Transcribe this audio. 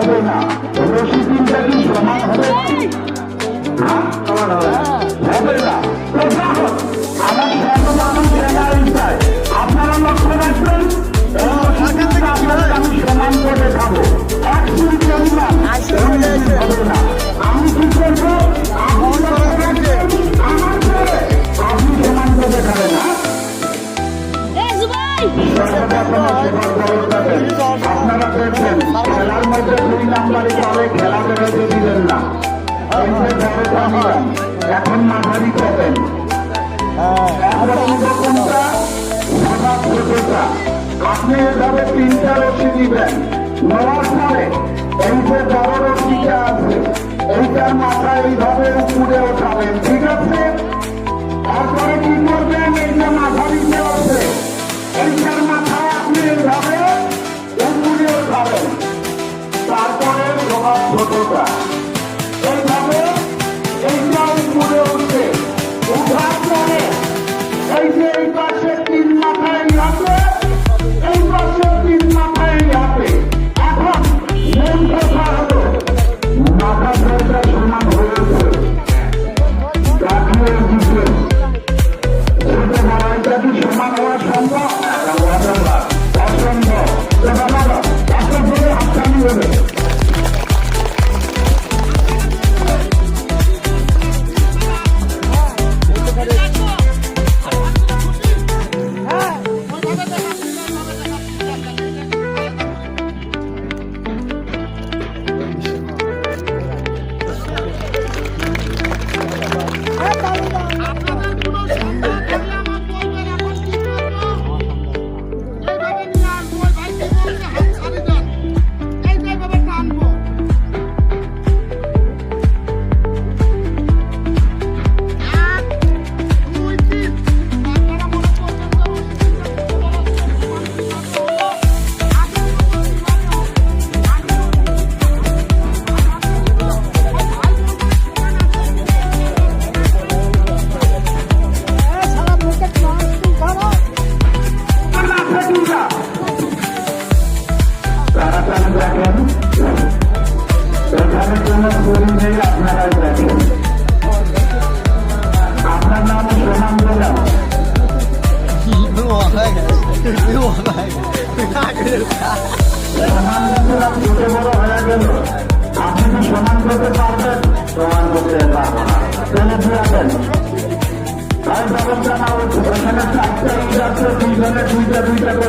হবে না। রশি তিনটা কি সমান হবে? হবে না। আমার সর্বমানুষ সেনাই চাই। আপনারা লক্ষ্য রাখবেন, আমি সমান করে খাবো। এক মিনিট হবে না। আমি কি করবো? আপনি সমান করে খাবেন না। আপনারা দেখছেন খেলার মধ্যে 2 নাম্বারে চলে, খেলা বেরোতে দিলেন না। এখন মাথা দিতেন আপনি এভাবে 3টা রশি দিবেন, নেওয়ার পরে এই যে বড় রশিটা আছে এইটার মাথা এইভাবে উপরে ওঠাবেন, ঠিক আছে? তারপরে কি করবেন? এইটা মাথা দিতে আছে, এইটার মাথায় আপনি এইভাবে উপরে ওঠাবেন। তারপরে সবার ছোটটা এইভাবে এইটা উপরে উঠবে, উঠার পরে এই যে এই পাশে 3 মাথায় হাতে, এই পাশে 3 মাথায় হাতে। এখন মেন কথা হলো মাথা ধরটা সমান হয়েছে, কাটিয়ে দিচ্ছে ছোট মারাইটা কি সমান হওয়া সম্ভব? অসম্ভব। এখন ধরে হাততালি হবে। আপনার নাম সোনাম বললাম, ছোট বড় হয়ে গেল। আপনি কি সমান করতে পারবেন? সমান করতে পারবো না। চলে ফিরাবেন তাই ব্যবস্থা না হচ্ছে। এখানে 4টা ইট আছে, 2 জনে 2টা করে